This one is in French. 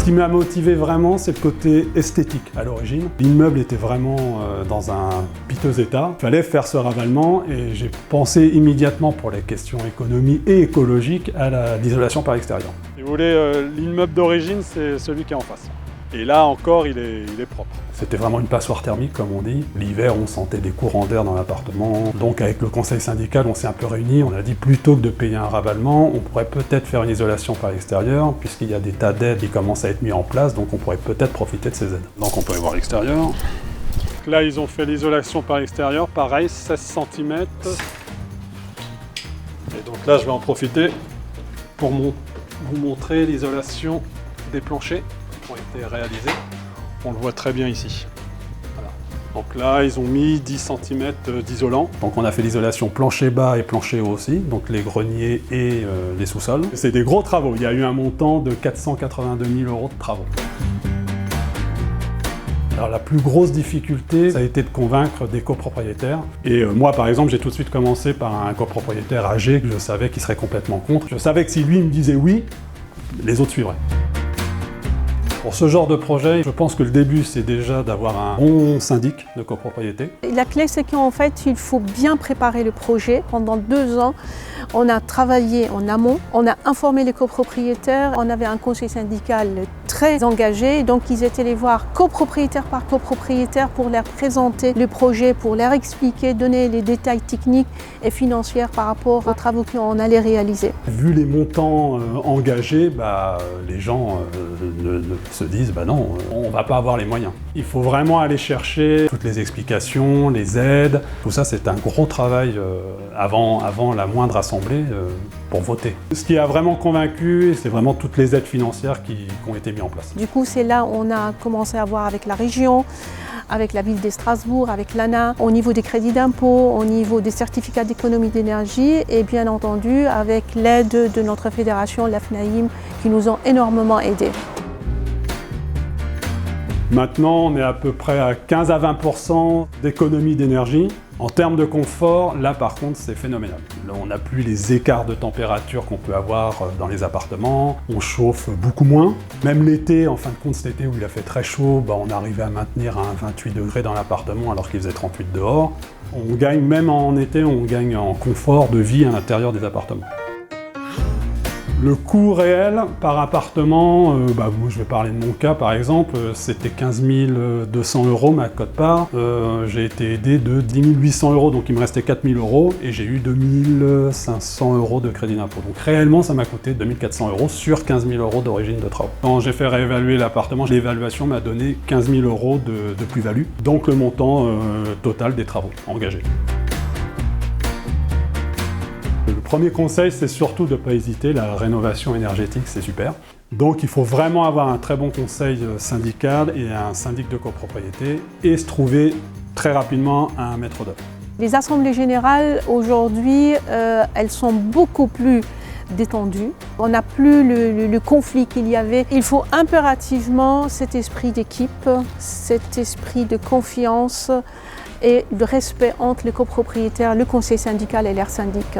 Ce qui m'a motivé vraiment, c'est le côté esthétique à l'origine. L'immeuble était vraiment dans un piteux état. Il fallait faire ce ravalement et j'ai pensé immédiatement pour les questions économie et écologiques à l'isolation par l'extérieur. Si vous voulez, l'immeuble d'origine, c'est celui qui est en face. Et là encore, il est propre. C'était vraiment une passoire thermique, comme on dit. L'hiver, on sentait des courants d'air dans l'appartement. Donc avec le conseil syndical, on s'est un peu réunis. On a dit, plutôt que de payer un ravalement, on pourrait peut-être faire une isolation par l'extérieur, puisqu'il y a des tas d'aides qui commencent à être mis en place, donc on pourrait peut-être profiter de ces aides. Donc on peut aller voir l'extérieur. Là, ils ont fait l'isolation par l'extérieur, pareil, 16 cm. Et donc là, je vais en profiter pour vous montrer l'isolation des planchers qui ont été réalisés. On le voit très bien ici. Voilà. Donc là, ils ont mis 10 cm d'isolant. Donc on a fait l'isolation plancher bas et plancher haut aussi, donc les greniers et les sous-sols. C'est des gros travaux. Il y a eu un montant de 482 000 € de travaux. Alors la plus grosse difficulté, ça a été de convaincre des copropriétaires. Et moi, par exemple, j'ai tout de suite commencé par un copropriétaire âgé que je savais qu'il serait complètement contre. Je savais que si lui me disait oui, les autres suivraient. Pour ce genre de projet, je pense que le début, c'est déjà d'avoir un bon syndic de copropriété. La clé, c'est qu'en fait, il faut bien préparer le projet. Pendant 2 ans, on a travaillé en amont, on a informé les copropriétaires, on avait un conseil syndical très engagé, donc ils étaient les voir copropriétaire par copropriétaire pour leur présenter le projet, pour leur expliquer, donner les détails techniques et financiers par rapport aux travaux qu'on allait réaliser. Vu les montants engagés, les gens se disent non, on ne va pas avoir les moyens. Il faut vraiment aller chercher toutes les explications, les aides. Tout ça, c'est un gros travail avant la moindre assemblée pour voter. Ce qui a vraiment convaincu, c'est vraiment toutes les aides financières qui ont été mises en place. Du coup, c'est là où on a commencé à voir avec la région, avec la ville de Strasbourg, avec l'ANA, au niveau des crédits d'impôt, au niveau des certificats d'économie d'énergie et bien entendu avec l'aide de notre fédération, la FNAIM, qui nous ont énormément aidés. Maintenant, on est à peu près à 15 à 20% d'économie d'énergie. En termes de confort, là par contre, c'est phénoménal. Là, on n'a plus les écarts de température qu'on peut avoir dans les appartements. On chauffe beaucoup moins. Même l'été, en fin de compte, cet été où il a fait très chaud, on arrivait à maintenir un 28 degrés dans l'appartement alors qu'il faisait 38 dehors. On gagne, même en été, on gagne en confort de vie à l'intérieur des appartements. Le coût réel par appartement, moi je vais parler de mon cas par exemple, c'était 15 200 € ma quote-part. J'ai été aidé de 10 800 €, donc il me restait 4 000 € et j'ai eu 2 500 € de crédit d'impôt. Donc réellement ça m'a coûté 2 400 € sur 15 000 € d'origine de travaux. Quand j'ai fait réévaluer l'appartement, l'évaluation m'a donné 15 000 € de plus-value, donc le montant total des travaux engagés. Le premier conseil, c'est surtout de ne pas hésiter, la rénovation énergétique, c'est super. Donc il faut vraiment avoir un très bon conseil syndical et un syndic de copropriété et se trouver très rapidement un maître d'œuvre. Les assemblées générales, aujourd'hui, elles sont beaucoup plus détendues. On n'a plus le conflit qu'il y avait. Il faut impérativement cet esprit d'équipe, cet esprit de confiance et de respect entre les copropriétaires, le conseil syndical et leur syndic.